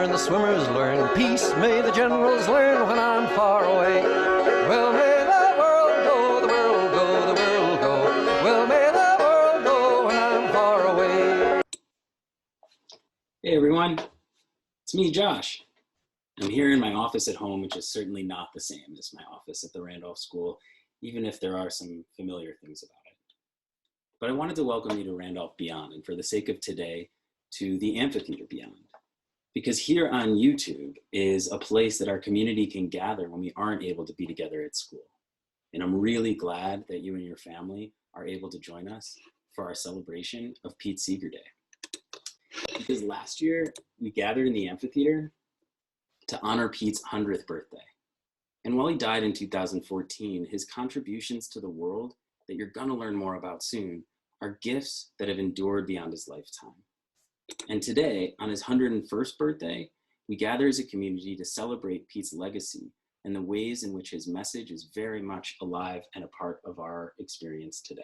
learn, the swimmers learn. Peace may the generals learn when I'm far away. Well, may the world go, the world go, the world go. Well, may the world go when I'm far away. Hey everyone, it's me, Josh. I'm here in my office at home, which is certainly not the same as my office at the Randolph School, even if there are some familiar things about it. But I wanted to welcome you to Randolph Beyond, and for the sake of today, to the amphitheater Beyond. Because here on YouTube is a place that our community can gather when we aren't able to be together at school. And I'm really glad that you and your family are able to join us for our celebration of Pete Seeger Day. Because last year, we gathered in the amphitheater to honor Pete's 100th birthday. And while he died in 2014, his contributions to the world that you're gonna learn more about soon are gifts that have endured beyond his lifetime. And today, on his 101st birthday, we gather as a community to celebrate Pete's legacy and the ways in which his message is very much alive and a part of our experience today.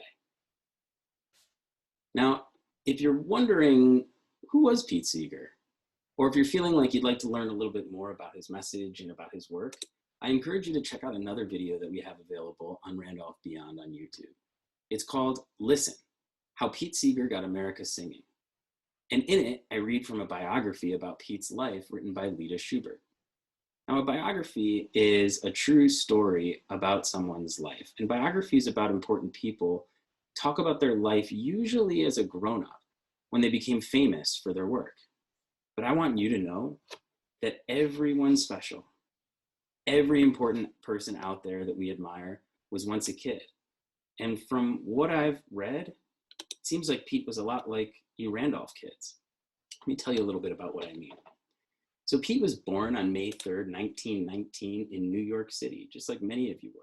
Now, if you're wondering, who was Pete Seeger? Or if you're feeling like you'd like to learn a little bit more about his message and about his work, I encourage you to check out another video that we have available on Randolph Beyond on YouTube. It's called Listen, How Pete Seeger Got America Singing. And in it, I read from a biography about Pete's life written by Lita Schubert. Now, a biography is a true story about someone's life. And biographies about important people talk about their life usually as a grown-up when they became famous for their work. But I want you to know that everyone's special. Every important person out there that we admire was once a kid. And from what I've read, it seems like Pete was a lot like you Randolph kids. Let me tell you a little bit about what I mean. So Pete was born on May 3rd, 1919 in New York City, just like many of you were.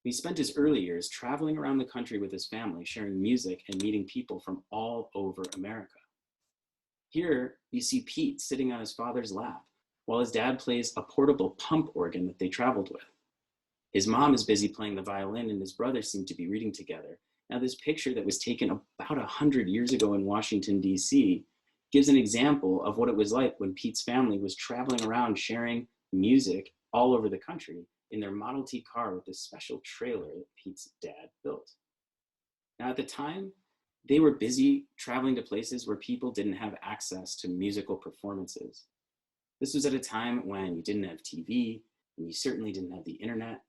He spent his early years traveling around the country with his family, sharing music and meeting people from all over America. Here, you see Pete sitting on his father's lap while his dad plays a portable pump organ that they traveled with. His mom is busy playing the violin and his brothers seem to be reading together. Now, this picture that was taken about 100 years ago in Washington, D.C. gives an example of what it was like when Pete's family was traveling around sharing music all over the country in their Model T car with this special trailer that Pete's dad built. Now, at the time, they were busy traveling to places where people didn't have access to musical performances. This was at a time when you didn't have TV, and you certainly didn't have the internet.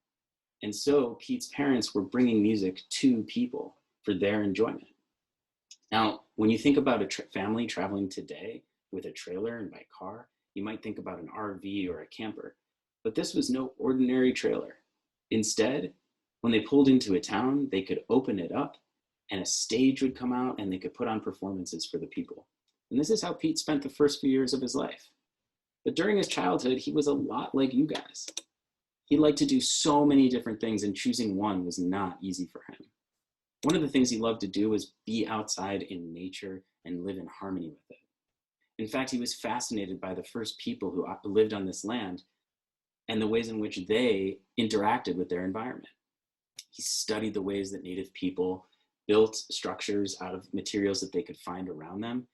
And so Pete's parents were bringing music to people for their enjoyment. Now, when you think about a family traveling today with a trailer and by car, you might think about an RV or a camper, but this was no ordinary trailer. Instead, when they pulled into a town, they could open it up and a stage would come out and they could put on performances for the people. And this is how Pete spent the first few years of his life. But during his childhood, he was a lot like you guys. He liked to do so many different things and choosing one was not easy for him. One of the things he loved to do was be outside in nature and live in harmony with it. In fact, he was fascinated by the first people who lived on this land and the ways in which they interacted with their environment. He studied the ways that Native people built structures out of materials that they could find around them.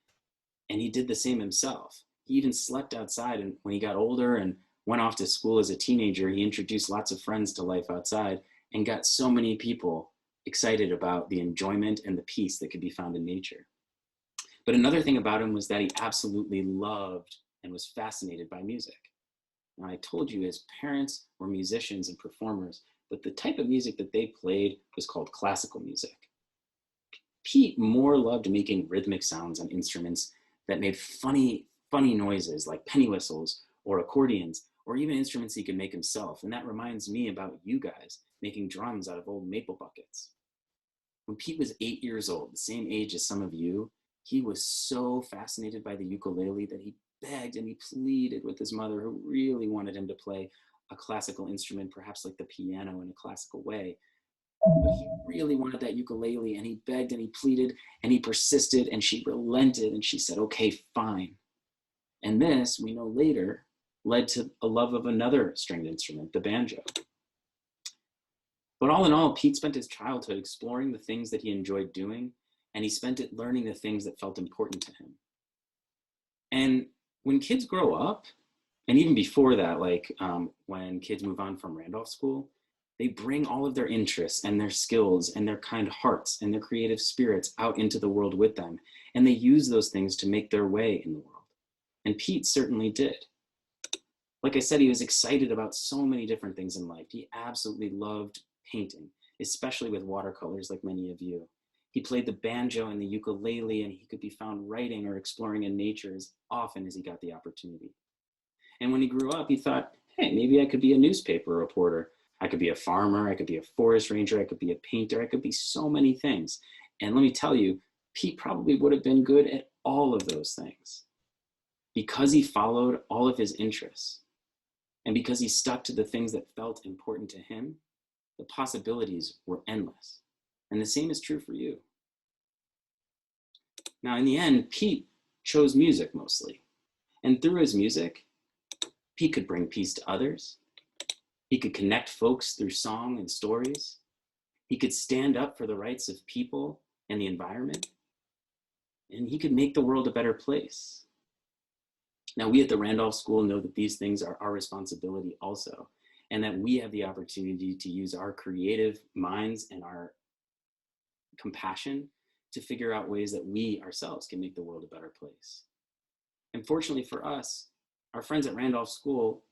And he did the same himself. He even slept outside, and when he got older and went off to school as a teenager, he introduced lots of friends to life outside and got so many people excited about the enjoyment and the peace that could be found in nature. But another thing about him was that he absolutely loved and was fascinated by music. Now, I told you his parents were musicians and performers, but the type of music that they played was called classical music. Pete more loved making rhythmic sounds on instruments that made funny noises like penny whistles or accordions, or even instruments he could make himself. And that reminds me about you guys making drums out of old maple buckets. When Pete was 8 years old, the same age as some of you, he was so fascinated by the ukulele that he begged and he pleaded with his mother, who really wanted him to play a classical instrument, perhaps like the piano in a classical way. But he really wanted that ukulele, and he begged and he pleaded and he persisted, and she relented and she said, okay, fine. And this, we know later, led to a love of another stringed instrument, the banjo. But all in all, Pete spent his childhood exploring the things that he enjoyed doing, and he spent it learning the things that felt important to him. And when kids grow up, and even before that, like when kids move on from Randolph School, they bring all of their interests and their skills and their kind hearts and their creative spirits out into the world with them. And they use those things to make their way in the world. And Pete certainly did. Like I said, he was excited about so many different things in life. He absolutely loved painting, especially with watercolors, like many of you. He played the banjo and the ukulele, and he could be found writing or exploring in nature as often as he got the opportunity. And when he grew up, he thought, hey, maybe I could be a newspaper reporter. I could be a farmer. I could be a forest ranger. I could be a painter. I could be so many things. And let me tell you, Pete probably would have been good at all of those things because he followed all of his interests. And because he stuck to the things that felt important to him, the possibilities were endless. And the same is true for you. Now, in the end, Pete chose music mostly. And through his music, Pete could bring peace to others. He could connect folks through song and stories. He could stand up for the rights of people and the environment. And he could make the world a better place. Now, we at the Randolph School know that these things are our responsibility also, and that we have the opportunity to use our creative minds and our compassion to figure out ways that we ourselves can make the world a better place. And fortunately for us, our friends at Randolph School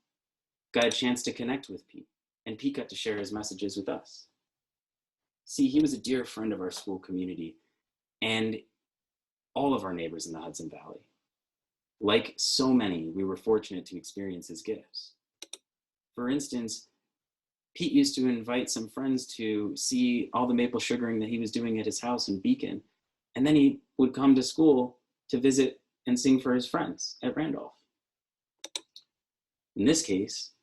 got a chance to connect with Pete, and Pete got to share his messages with us. See, he was a dear friend of our school community and all of our neighbors in the Hudson Valley. Like so many, we were fortunate to experience his gifts. For instance, Pete used to invite some friends to see all the maple sugaring that he was doing at his house in Beacon, and then he would come to school to visit and sing for his friends at Randolph. In this case,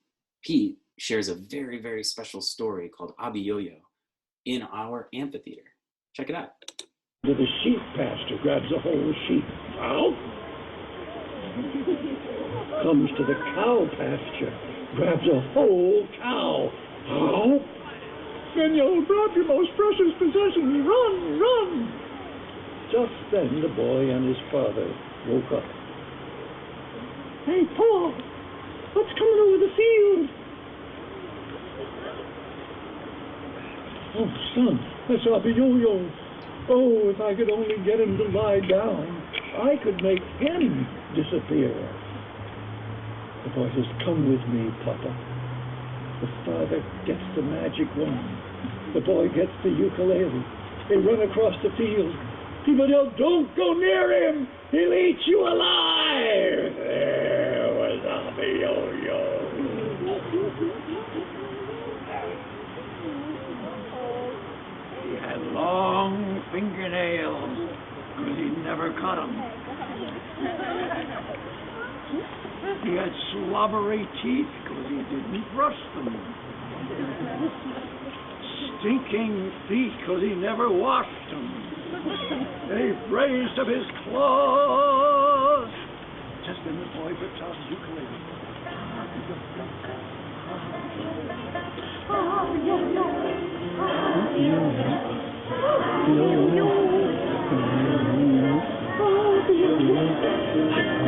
Pete shares a very, very special story called Abiyoyo in our amphitheater. Check it out. The sheep pasture grabs a whole sheep. Ow! Comes to the cow pasture, grabs a whole cow. Ow! Then you'll drop your most precious possession. Run, run! Just then the boy and his father woke up. Hey, Paul, what's coming over the field? Oh, son, that's Abiyoyo. Oh, if I could only get him to lie down, I could make him disappear. The boy says, come with me, Papa. The father gets the magic wand. The boy gets the ukulele. They run across the field. People yell, don't go near him. He'll eat you alive. There was Abiyoyo. He had long fingernails because he never cut them. He had slobbery teeth because he didn't brush them. Stinking feet because he never washed them. He raised up his claws. Just then the boy whipped out his ukulele.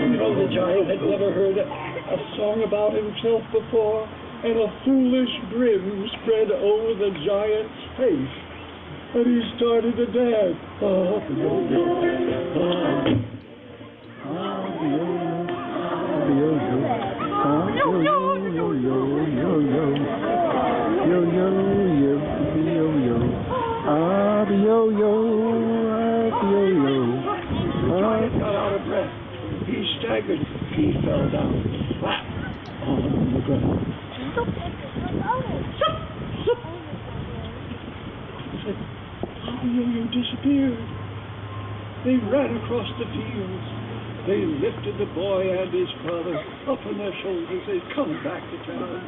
You know, the giant had never heard a song about himself before, and a foolish grin spread over the giant's face, and he started to dance. Got out of breath. He staggered. He fell down flat on the ground. Abiyoyo disappeared. They ran across the fields. They lifted the boy and his father up on their shoulders. They come back to town.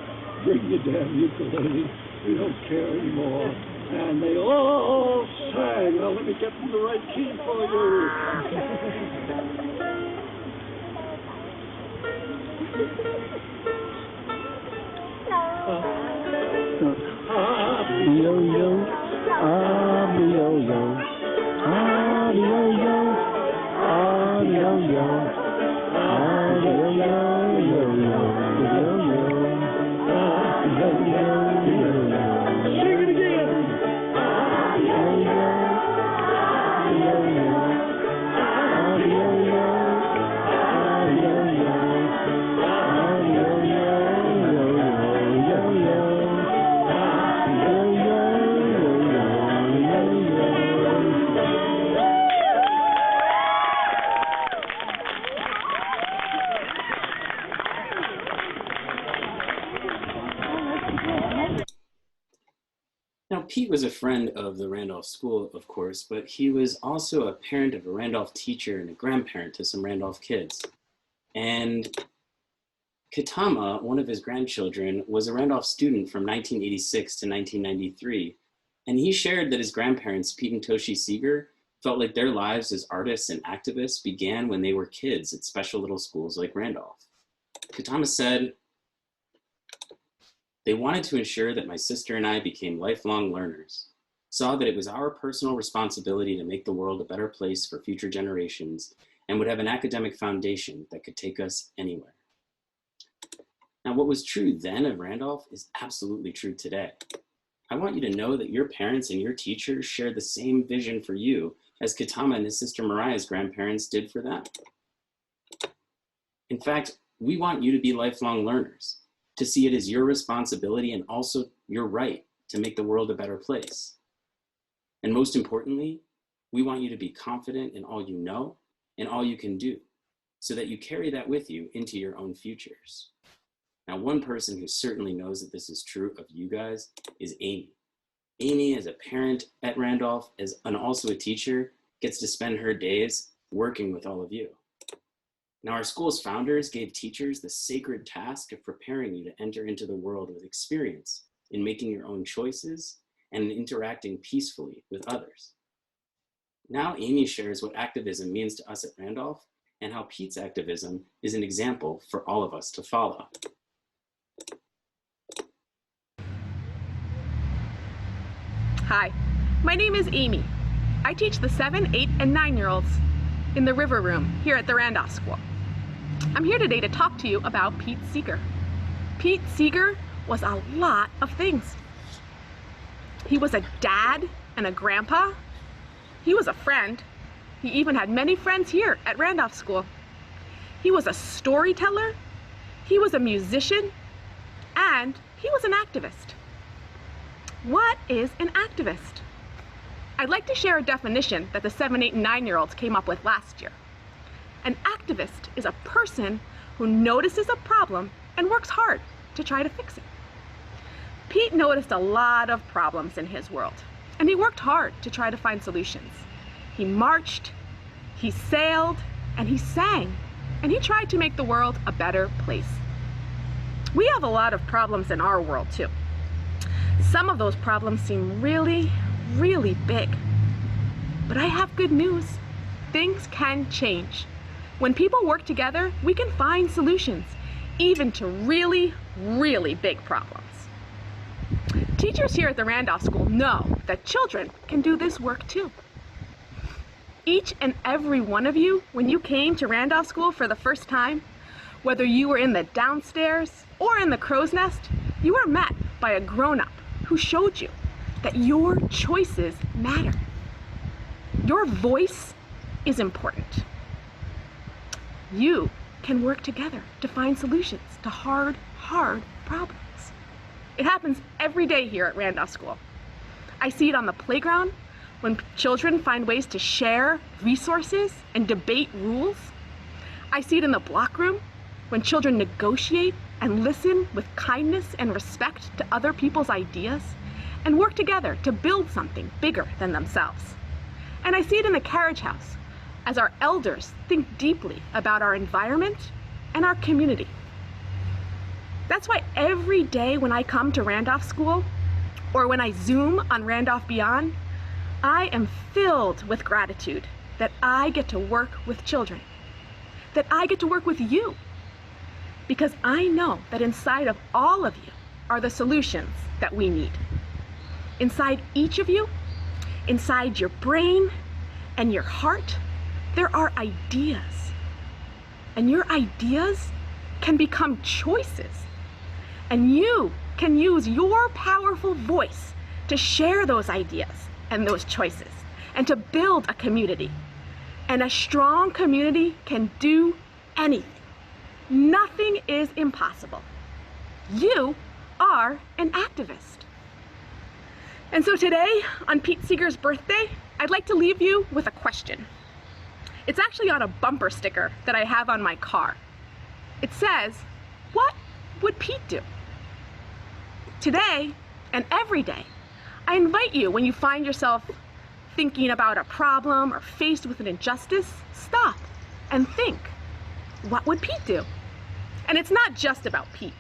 Bring your damn ukulele. We don't care anymore. And they all sang. Now let me get them the right key for you. Abiyoyo, Abiyoyo, Abiyoyo, Abiyoyo, Abiyoyo. Now, Pete was a friend of the Randolph School, of course, but he was also a parent of a Randolph teacher and a grandparent to some Randolph kids. And Katama, one of his grandchildren, was a Randolph student from 1986 to 1993. And he shared that his grandparents, Pete and Toshi Seeger, felt like their lives as artists and activists began when they were kids at special little schools like Randolph. Katama said, "They wanted to ensure that my sister and I became lifelong learners, saw that it was our personal responsibility to make the world a better place for future generations, and would have an academic foundation that could take us anywhere." Now, what was true then of Randolph is absolutely true today. I want you to know that your parents and your teachers share the same vision for you as Katama and his sister Mariah's grandparents did for them. In fact, we want you to be lifelong learners, to see it as your responsibility and also your right to make the world a better place. And most importantly, we want you to be confident in all you know and all you can do, so that you carry that with you into your own futures. Now, one person who certainly knows that this is true of you guys is Amy. Amy, as a parent at Randolph, and also a teacher, gets to spend her days working with all of you. Now, our school's founders gave teachers the sacred task of preparing you to enter into the world with experience in making your own choices and in interacting peacefully with others. Now, Amy shares what activism means to us at Randolph and how Pete's activism is an example for all of us to follow. Hi, my name is Amy. I teach the 7, 8, and 9-year-olds in the River Room here at the Randolph School. I'm here today to talk to you about Pete Seeger. Pete Seeger was a lot of things. He was a dad and a grandpa. He was a friend. He even had many friends here at Randolph School. He was a storyteller. He was a musician. And he was an activist. What is an activist? I'd like to share a definition that the 7, 8, and 9-year-olds came up with last year. An activist is a person who notices a problem and works hard to try to fix it. Pete noticed a lot of problems in his world, and he worked hard to try to find solutions. He marched, he sailed, and he sang, and he tried to make the world a better place. We have a lot of problems in our world too. Some of those problems seem really, really big. But I have good news. Things can change. When people work together, we can find solutions, even to really, really big problems. Teachers here at the Randolph School know that children can do this work too. Each and every one of you, when you came to Randolph School for the first time, whether you were in the downstairs or in the crow's nest, you were met by a grown-up who showed you that your choices matter. Your voice is important. You can work together to find solutions to hard problems. It happens every day here at Randolph School. I see it on the playground when children find ways to share resources and debate rules. I see it in the block room when children negotiate and listen with kindness and respect to other people's ideas and work together to build something bigger than themselves. And I see it in the carriage house as our elders think deeply about our environment and our community. That's why every day when I come to Randolph School or when I Zoom on Randolph Beyond, I am filled with gratitude that I get to work with children, that I get to work with you, because I know that inside of all of you are the solutions that we need. Inside each of you, inside your brain and your heart, there are ideas. And your ideas can become choices. And you can use your powerful voice to share those ideas and those choices and to build a community. And a strong community can do anything. Nothing is impossible. You are an activist. And so today, on Pete Seeger's birthday, I'd like to leave you with a question. It's actually on a bumper sticker that I have on my car. It says, what would Pete do? Today, and every day, I invite you, when you find yourself thinking about a problem or faced with an injustice, stop and think, what would Pete do? And it's not just about Pete.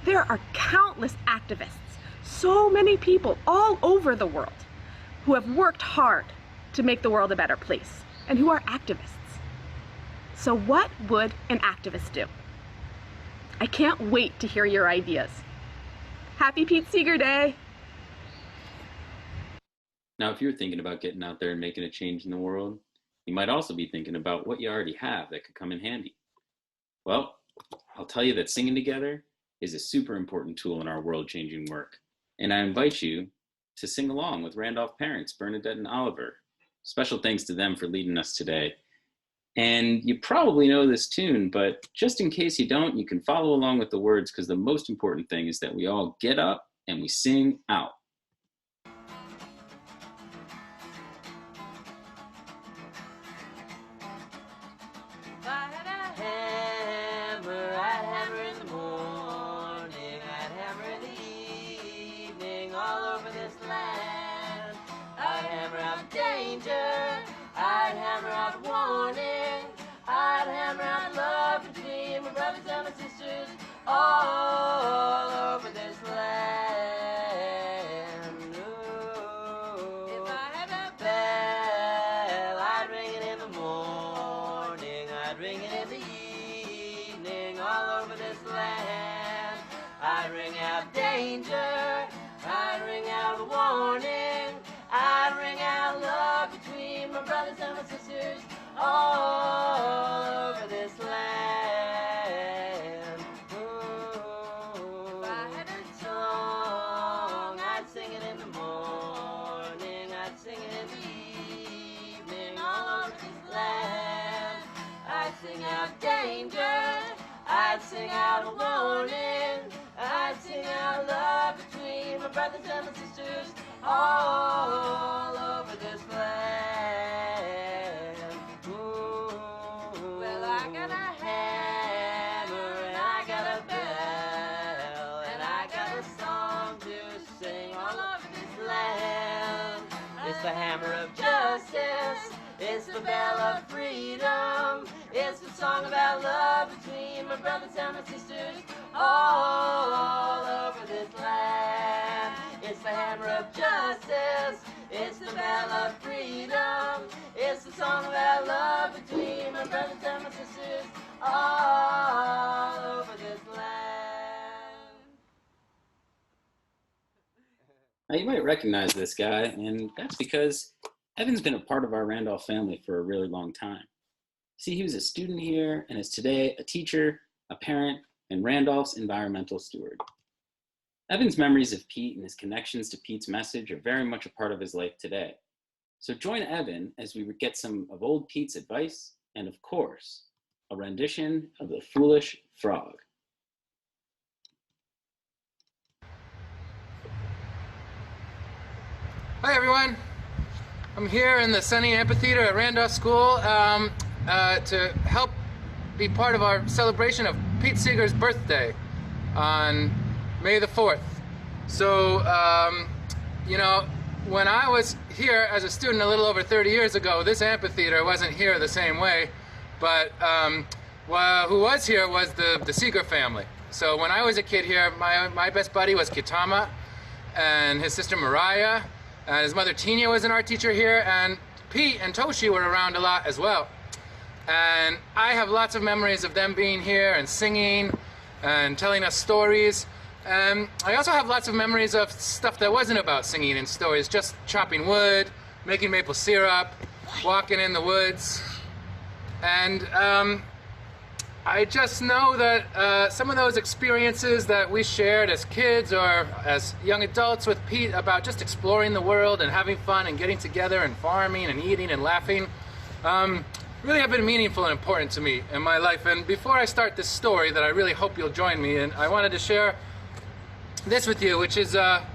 There are countless activists, so many people all over the world who have worked hard to make the world a better place and who are activists. So what would an activist do? I can't wait to hear your ideas. Happy Pete Seeger Day! Now, if you're thinking about getting out there and making a change in the world, you might also be thinking about what you already have that could come in handy. Well, I'll tell you that singing together is a super important tool in our world-changing work. And I invite you to sing along with Randolph parents, Bernadette and Oliver. Special thanks to them for leading us today. And you probably know this tune, but just in case you don't, you can follow along with the words, because the most important thing is that we all get up and we sing out. If I had a hammer, I'd hammer in the morning, I'd hammer in the evening, all over this land. I'd hammer out danger, I'd hammer out warning, I'd hammer out love between my brothers and my sisters, all over this land. Ooh. If I had a bell, I'd ring it in the morning, I'd ring it in the evening, all over this land. I'd ring out danger, I'd ring out the warning, I'd ring out love between my brothers and my sisters, all over this land. Ooh. If I had a song, I'd sing it in the morning, I'd sing it in the evening, all over this land. I'd sing out danger, I'd sing out a warning, I'd sing out love between my brothers and my sisters, all over this land. Ooh. Well, I got a hammer and I got a bell and I got a song to sing all over this land. It's the hammer of justice, it's the bell of freedom, it's the song about love between my brothers and my sisters, all over this land. It's the hammer of justice, it's the bell of freedom, it's the song about love between my brothers and my sisters, all over this land. Now, you might recognize this guy, and that's because Evan's been a part of our Randolph family for a really long time. See, he was a student here and is today a teacher, a parent, and Randolph's environmental steward. Evan's memories of Pete and his connections to Pete's message are very much a part of his life today. So join Evan as we get some of old Pete's advice and, of course, a rendition of The Foolish Frog. Hi everyone, I'm here in the sunny amphitheater at Randolph School to help be part of our celebration of Pete Seeger's birthday on May the 4th. So, you know, when I was here as a student a little over 30 years ago, this amphitheater wasn't here the same way, but who was here was the Seeger family. So when I was a kid here, my best buddy was Kitama, and his sister Mariah, and his mother Tina was an art teacher here, and Pete and Toshi were around a lot as well. And I have lots of memories of them being here and singing and telling us stories. I also have lots of memories of stuff that wasn't about singing and stories, just chopping wood, making maple syrup, walking in the woods. And I just know that some of those experiences that we shared as kids or as young adults with Pete about just exploring the world and having fun and getting together and farming and eating and laughing really have been meaningful and important to me in my life. And before I start this story that I really hope you'll join me in, I wanted to share this with you, which is a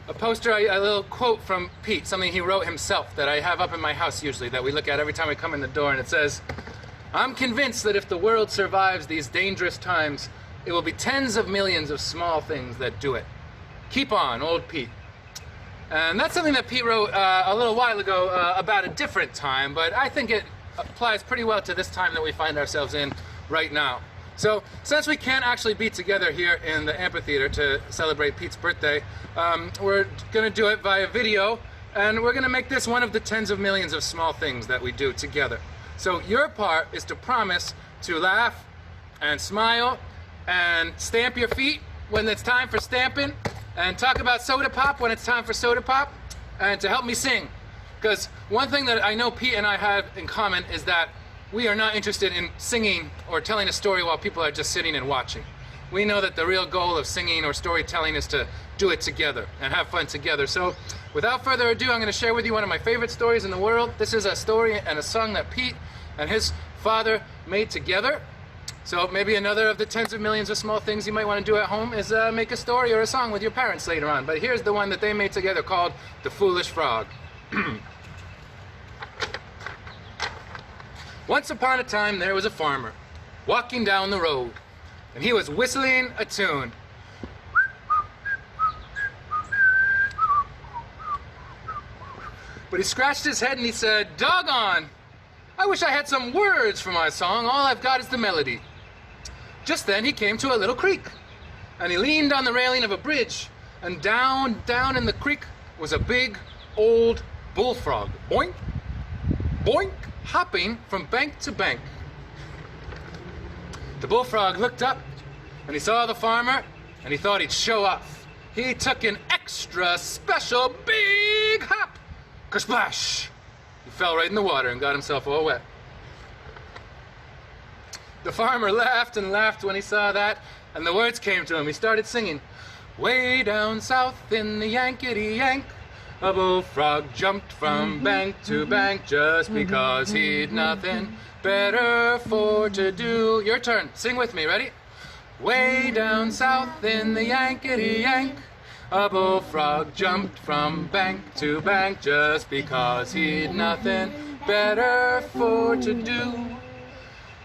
poster, a little quote from Pete, something he wrote himself that I have up in my house usually, that we look at every time we come in the door, and it says, "I'm convinced that if the world survives these dangerous times, it will be tens of millions of small things that do it. Keep on, old Pete." And that's something that Pete wrote a little while ago about a different time, but I think it applies pretty well to this time that we find ourselves in right now. So, since we can't actually be together here in the amphitheater to celebrate Pete's birthday, we're going to do it via video, and we're going to make this one of the tens of millions of small things that we do together. So your part is to promise to laugh and smile and stamp your feet when it's time for stamping, and talk about soda pop when it's time for soda pop, and to help me sing. Because one thing that I know Pete and I have in common is that we are not interested in singing or telling a story while people are just sitting and watching. We know that the real goal of singing or storytelling is to do it together and have fun together. So without further ado, I'm going to share with you one of my favorite stories in the world. This is a story and a song that Pete and his father made together. So maybe another of the tens of millions of small things you might want to do at home is make a story or a song with your parents later on. But here's the one that they made together called The Foolish Frog. Once upon a time there was a farmer walking down the road, and he was whistling a tune. But he scratched his head and he said, "Doggone! I wish I had some words for my song. All I've got is the melody." Just then he came to a little creek, and he leaned on the railing of a bridge, and down in the creek was a big old bullfrog. Boink, boink, hopping from bank to bank. The bullfrog looked up, and he saw the farmer, and he thought he'd show off. He took an extra special big hop. Kersplash! He fell right in the water and got himself all wet. The farmer laughed and laughed when he saw that, and the words came to him. He started singing, "Way down south in the Yankety-Yank, a bullfrog jumped from bank to bank just because he'd nothing better for to do." Your turn. Sing with me. Ready? Way down south in the Yankety-Yank, a bullfrog jumped from bank to bank just because he'd nothing better for to do.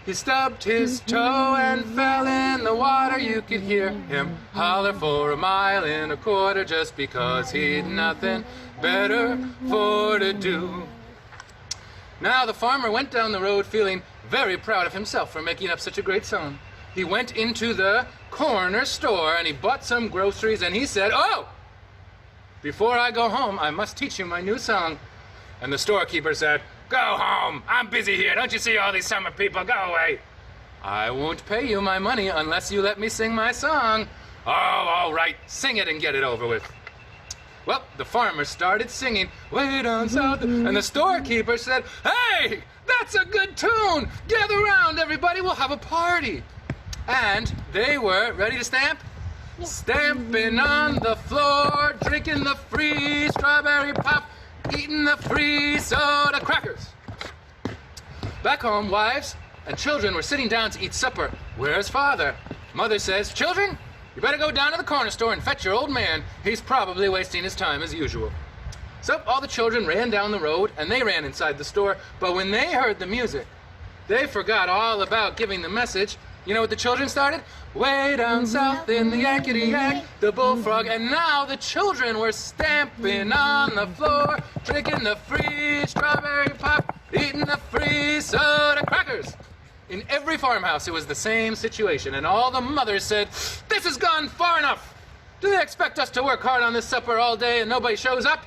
He stubbed his toe and fell in the water. You could hear him holler for a mile and a quarter just because he'd nothing better for to do. Now the farmer went down the road feeling very proud of himself for making up such a great song. He went into the corner store and he bought some groceries, and he said, "Oh, before I go home, I must teach you my new song." And the storekeeper said, "Go home, I'm busy here. Don't you see all these summer people? Go away." "I won't pay you my money unless you let me sing my song." "Oh, all right, sing it and get it over with." Well, the farmer started singing, "Way down south," and the storekeeper said, "Hey, that's a good tune. Gather round, everybody, we'll have a party." And they were ready to stamp? Stamping on the floor, drinking the free strawberry pop, eating the free soda crackers. Back home, wives and children were sitting down to eat supper. Where's father? Mother says, "Children, you better go down to the corner store and fetch your old man. He's probably wasting his time as usual." So all the children ran down the road, and they ran inside the store. But when they heard the music, they forgot all about giving the message. You know what the children started? Way down south in the Yankety-Yank, the bullfrog. And now the children were stamping on the floor, drinking the free strawberry pop, eating the free soda crackers. In every farmhouse, it was the same situation, and all the mothers said, "This has gone far enough. Do they expect us to work hard on this supper all day and nobody shows up?"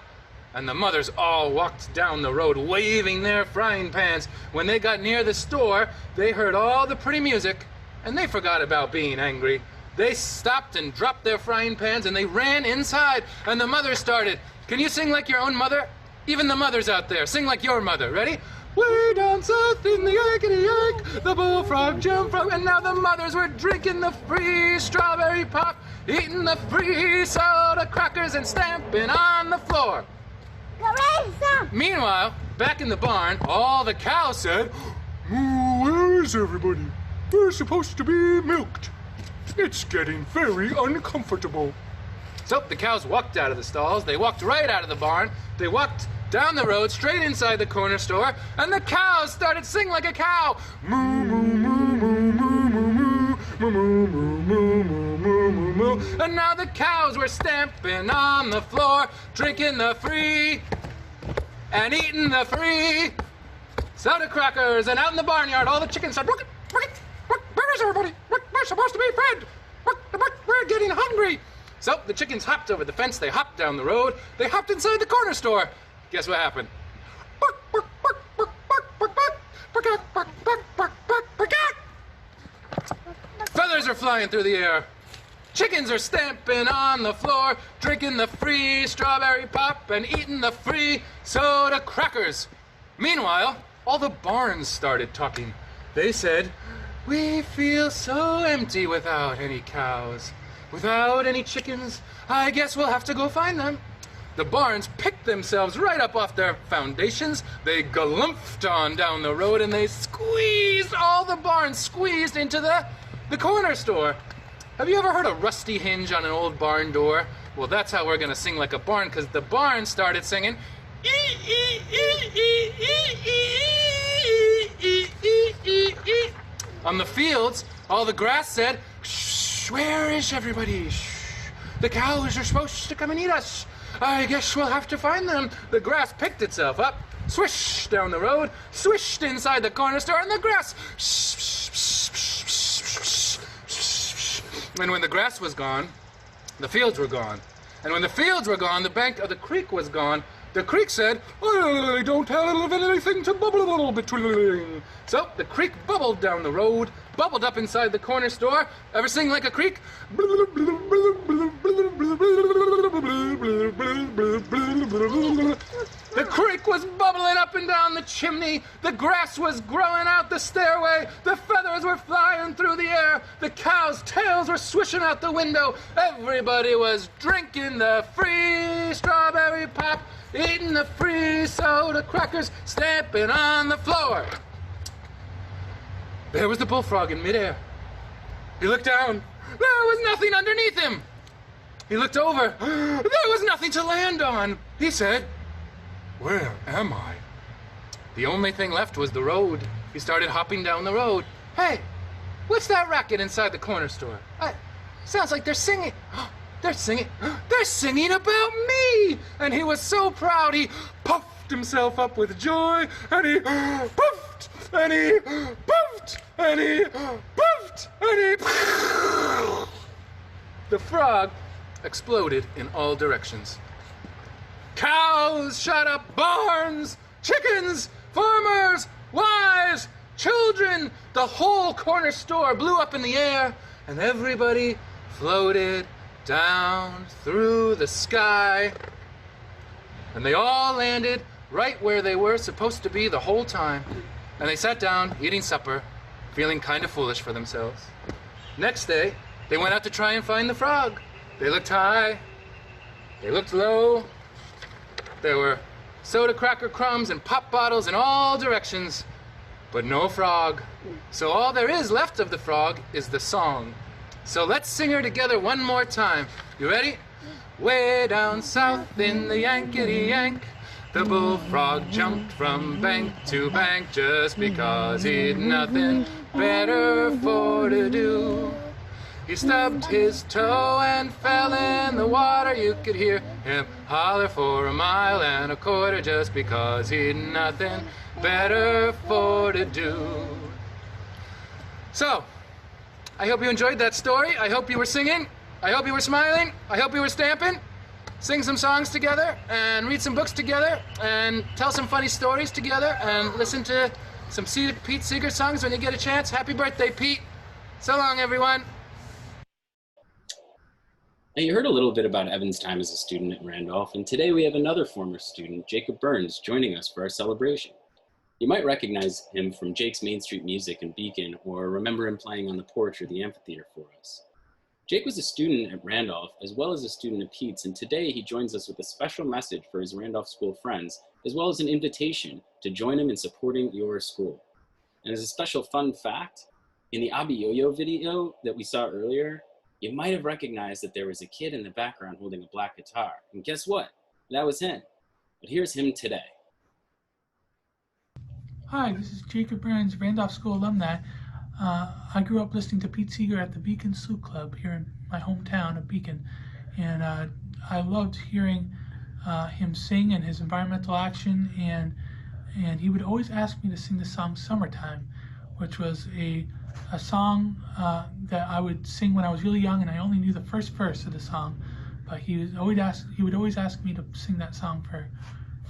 And the mothers all walked down the road waving their frying pans. When they got near the store, they heard all the pretty music, and they forgot about being angry. They stopped and dropped their frying pans, and they ran inside, and the mothers started. Can you sing like your own mother? Even the mothers out there, sing like your mother. Ready? Way down south in the Yankety-Yank, the bullfrog jumped from, and now the mothers were drinking the free strawberry pop, eating the free soda crackers, and stamping on the floor. Meanwhile, back in the barn, all the cows said, where is everybody? We're supposed to be milked. It's getting very uncomfortable. So the cows walked out of the stalls, they walked right out of the barn, they walked down the road, straight inside the corner store, and the cows started singing like a cow. Moo, moo, moo, moo, moo, moo, moo, moo, moo, moo, moo, moo, moo. And now the cows were stamping on the floor, drinking the free and eating the free soda crackers. And out in the barnyard, all the chickens said, "Where is everybody? We're supposed to be fed. We're getting hungry." So the chickens hopped over the fence, they hopped down the road, they hopped inside the corner store. Guess what happened? Feathers are flying through the air. Chickens are stamping on the floor, drinking the free strawberry pop and eating the free soda crackers. Meanwhile, all the barns started talking. They said, "We feel so empty without any cows. Without any chickens, I guess we'll have to go find them." The barns picked themselves right up off their foundations. They galumphed on down the road and they squeezed, all the barns squeezed into the corner store. Have you ever heard a rusty hinge on an old barn door? Well, that's how we're gonna sing like a barn, because the barn started singing. On the fields, all the grass said, "Shh, where is everybody? Shh, the cows are supposed to come and eat us. I guess we'll have to find them." The grass picked itself up, swished down the road, swished inside the corner store, and the grass. And when the grass was gone, the fields were gone. And when the fields were gone, the bank of the creek was gone. The creek said, "I don't have anything to bubble between." So the creek bubbled down the road, bubbled up inside the corner store. Ever sing like a creek? The creek was bubbling up and down the chimney. The grass was growing out the stairway. The feathers were flying through the air. The cows' tails were swishing out the window. Everybody was drinking the free strawberry pop, eating the free soda crackers, stamping on the floor. There was the bullfrog in midair. He looked down. There was nothing underneath him. He looked over. There was nothing to land on. He said, "Where am I?" The only thing left was the road. He started hopping down the road. "Hey, what's that racket inside the corner store? Sounds like they're singing. They're singing about me!" And he was so proud, he puffed himself up with joy, and he puffed, and he puffed, and he puffed, and he puffed. The frog exploded in all directions. Cows shot up barns, chickens, farmers, wives, children. The whole corner store blew up in the air, and everybody floated down through the sky. And they all landed right where they were supposed to be the whole time. And they sat down eating supper, feeling kind of foolish for themselves. Next day, they went out to try and find the frog. They looked high, they looked low. There were soda cracker crumbs and pop bottles in all directions, but no frog. So all there is left of the frog is the song. So let's sing her together one more time. You ready? Way down south in the Yankety-Yank, the bullfrog jumped from bank to bank just because he'd nothing better for to do. He stubbed his toe and fell in the water. You could hear him holler for a mile and a quarter just because he'd nothing better for to do. So, I hope you enjoyed that story. I hope you were singing. I hope you were smiling. I hope you were stamping. Sing some songs together and read some books together and tell some funny stories together and listen to some Pete Seeger songs when you get a chance. Happy birthday, Pete. So long, everyone. Now, you heard a little bit about Evan's time as a student at Randolph, and today we have another former student, Jacob Burns, joining us for our celebration. You might recognize him from Jake's Main Street Music in Beacon, or remember him playing on the porch or the amphitheater for us. Jake was a student at Randolph as well as a student at Pete's, and today he joins us with a special message for his Randolph School friends, as well as an invitation to join him in supporting your school. And as a special fun fact, in the Abi Yo-Yo video that we saw earlier, you might have recognized that there was a kid in the background holding a black guitar. And guess what? That was him. But here's him today. Hi, this is Jacob Burns, Randolph School alumni. I grew up listening to Pete Seeger at the Beacon Sloop Club here in my hometown of Beacon, and I loved hearing him sing and his environmental action, and he would always ask me to sing the song "Summertime," which was a song that I would sing when I was really young, and I only knew the first verse of the song, but he would always ask me to sing that song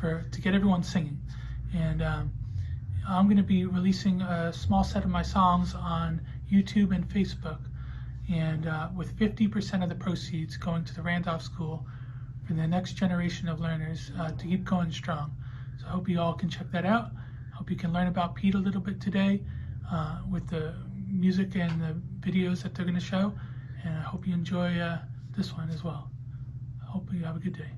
to get everyone singing. And I'm going to be releasing a small set of my songs on YouTube and Facebook, and with 50% of the proceeds going to the Randolph School for the next generation of learners to keep going strong. So I hope you all can check that out. I hope you can learn about Pete a little bit today with the music and the videos that they're going to show, and I hope you enjoy this one as well. I hope you have a good day.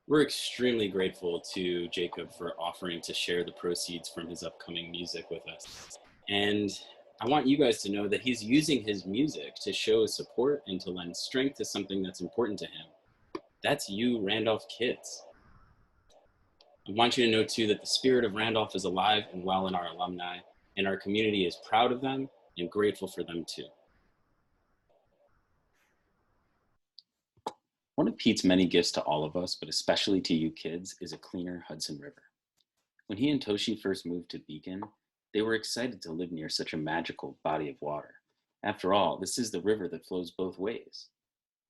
We're extremely grateful to Jacob for offering to share the proceeds from his upcoming music with us. And I want you guys to know that he's using his music to show support and to lend strength to something that's important to him. That's you, Randolph kids. I want you to know too that the spirit of Randolph is alive and well in our alumni, and our community is proud of them and grateful for them too. One of Pete's many gifts to all of us, but especially to you kids, is a cleaner Hudson River. When he and Toshi first moved to Beacon, they were excited to live near such a magical body of water. After all, this is the river that flows both ways.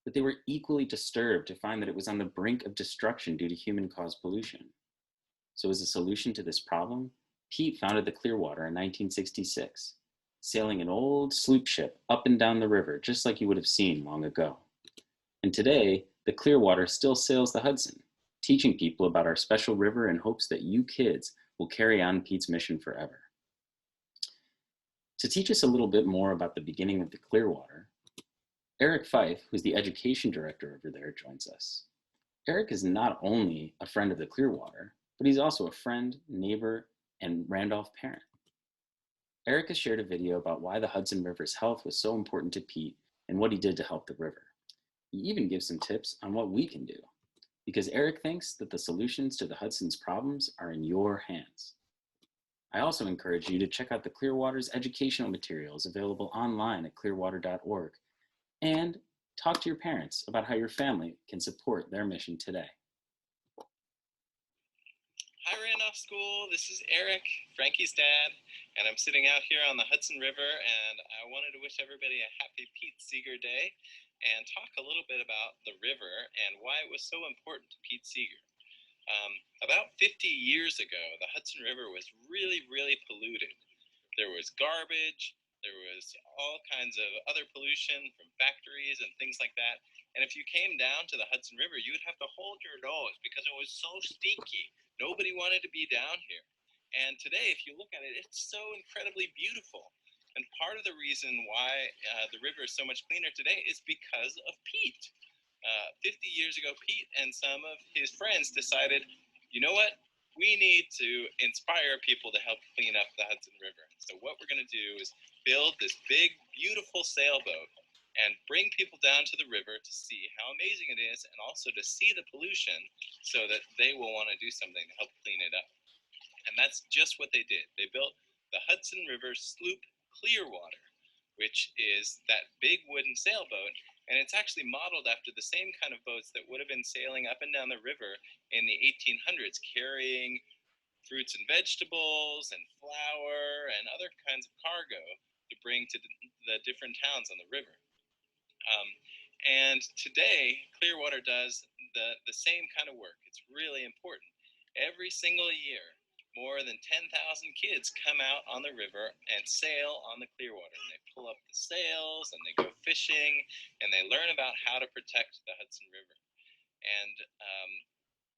But they were equally disturbed to find that it was on the brink of destruction due to human-caused pollution. So as a solution to this problem, Pete founded the Clearwater in 1966, sailing an old sloop ship up and down the river, just like you would have seen long ago. And today, the Clearwater still sails the Hudson, teaching people about our special river in hopes that you kids will carry on Pete's mission forever. To teach us a little bit more about the beginning of the Clearwater, Eric Fife, who's the education director over there, joins us. Eric is not only a friend of the Clearwater, but he's also a friend, neighbor, and Randolph parent. Eric has shared a video about why the Hudson River's health was so important to Pete and what he did to help the river. He even gives some tips on what we can do, because Eric thinks that the solutions to the Hudson's problems are in your hands. I also encourage you to check out the Clearwater's educational materials available online at clearwater.org, and talk to your parents about how your family can support their mission today. Hi Randolph School, this is Eric, Frankie's dad, and I'm sitting out here on the Hudson River, and I wanted to wish everybody a happy Pete Seeger Day and talk a little bit about the river and why it was so important to Pete Seeger. About 50 years ago, the Hudson River was really, really polluted. There was garbage, there was all kinds of other pollution from factories and things like that. And if you came down to the Hudson River, you would have to hold your nose because it was so stinky. Nobody wanted to be down here. And today, if you look at it, it's so incredibly beautiful. And part of the reason why the river is so much cleaner today is because of Pete. 50 years ago, Pete and some of his friends decided, you know what? We need to inspire people to help clean up the Hudson River. So what we're going to do is build this big, beautiful sailboat and bring people down to the river to see how amazing it is and also to see the pollution so that they will want to do something to help clean it up. And that's just what they did. They built the Hudson River Sloop Clearwater, which is that big wooden sailboat, and it's actually modeled after the same kind of boats that would have been sailing up and down the river in the 1800s, carrying fruits and vegetables and flour and other kinds of cargo to bring to the different towns on the river. And today, Clearwater does the same kind of work. It's really important. Every single year, more than 10,000 kids come out on the river and sail on the Clearwater. And they pull up the sails and they go fishing and they learn about how to protect the Hudson River. And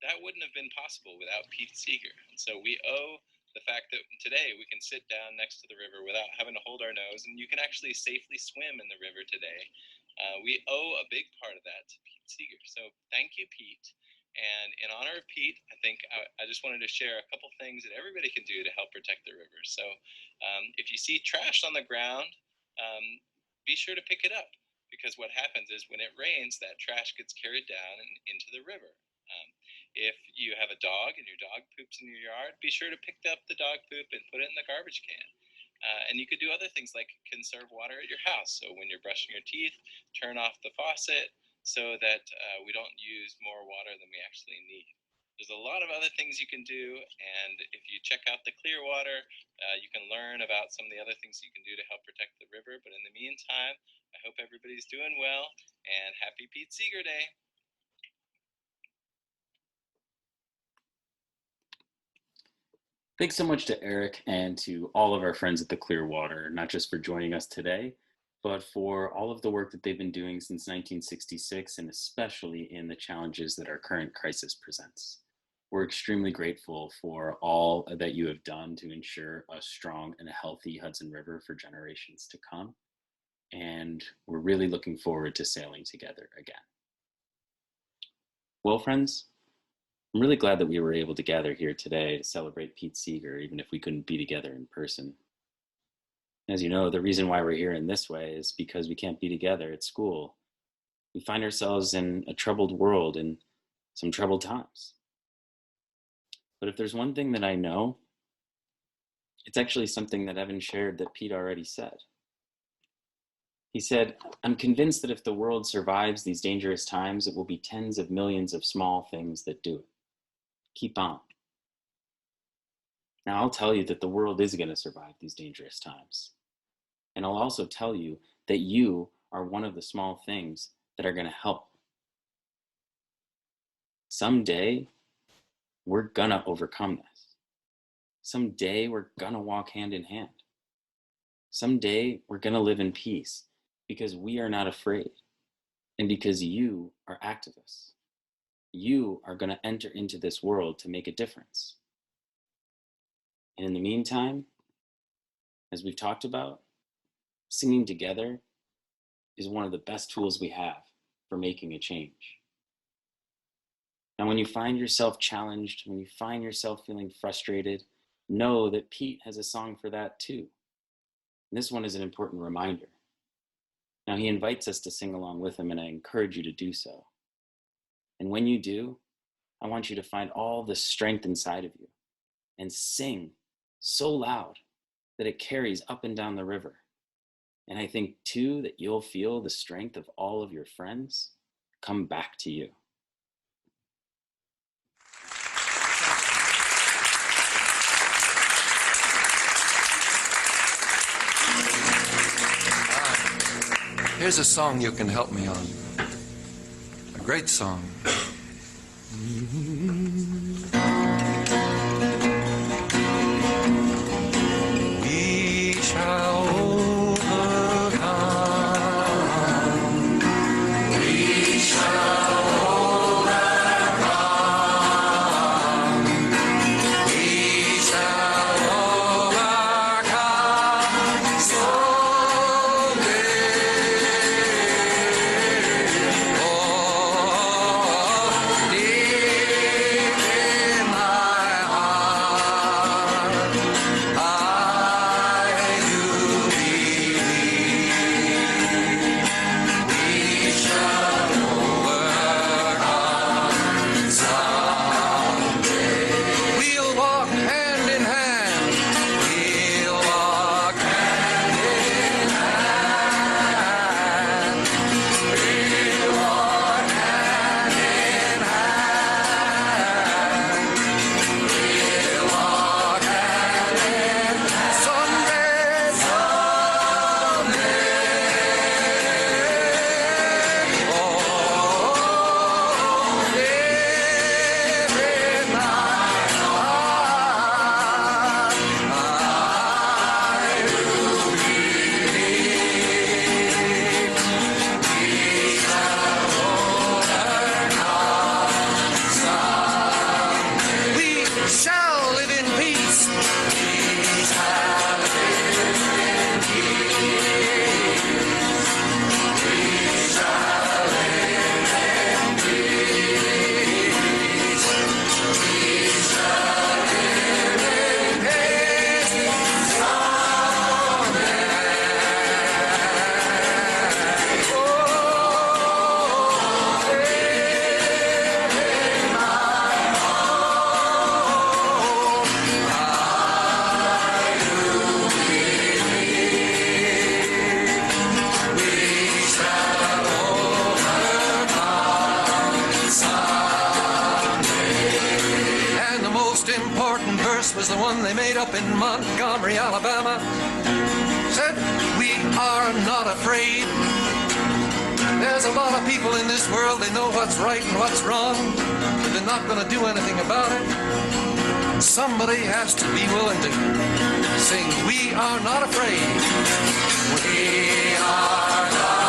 that wouldn't have been possible without Pete Seeger. And so we owe the fact that today we can sit down next to the river without having to hold our nose, and you can actually safely swim in the river today. We owe a big part of that to Pete Seeger. So thank you, Pete. And in honor of Pete, I think I just wanted to share a couple things that everybody can do to help protect the river. So if you see trash on the ground, be sure to pick it up, because what happens is when it rains, that trash gets carried down and into the river. If you have a dog and your dog poops in your yard, be sure to pick up the dog poop and put it in the garbage can. And you could do other things like conserve water at your house. So when you're brushing your teeth, turn off the faucet so that we don't use more water than we actually need. There's a lot of other things you can do, and if you check out the Clearwater, you can learn about some of the other things you can do to help protect the river. But in the meantime, I hope everybody's doing well, and happy Pete Seeger Day. Thanks so much to Eric and to all of our friends at the Clearwater, not just for joining us today, but for all of the work that they've been doing since 1966, and especially in the challenges that our current crisis presents. We're extremely grateful for all that you have done to ensure a strong and a healthy Hudson River for generations to come. And we're really looking forward to sailing together again. Well, friends, I'm really glad that we were able to gather here today to celebrate Pete Seeger, even if we couldn't be together in person. As you know, the reason why we're here in this way is because we can't be together at school. We find ourselves in a troubled world and some troubled times. But if there's one thing that I know, it's actually something that Evan shared that Pete already said. He said, "I'm convinced that if the world survives these dangerous times, it will be tens of millions of small things that do it. Keep on." Now, I'll tell you that the world is going to survive these dangerous times. And I'll also tell you that you are one of the small things that are going to help. Someday, we're going to overcome this. Someday, we're going to walk hand in hand. Someday, we're going to live in peace because we are not afraid and because you are activists. You are going to enter into this world to make a difference. And in the meantime, as we've talked about, singing together is one of the best tools we have for making a change. Now, when you find yourself challenged, when you find yourself feeling frustrated, know that Pete has a song for that too. And this one is an important reminder. Now, he invites us to sing along with him, and I encourage you to do so. And when you do, I want you to find all the strength inside of you and sing so loud that it carries up and down the river. And I think too that you'll feel the strength of all of your friends come back to you. Here's a song you can help me on. A great song. We shall overcome. We shall overcome. We shall overcome. Someday. Oh, deep This was the one they made up in Montgomery, Alabama. Said, we are not afraid. There's a lot of people in this world, they know what's right and what's wrong, but they're not going to do anything about it. Somebody has to be willing to sing, we are not afraid. We are not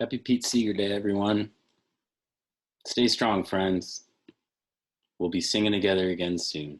Happy Pete Seeger Day, everyone. Stay strong, friends. We'll be singing together again soon.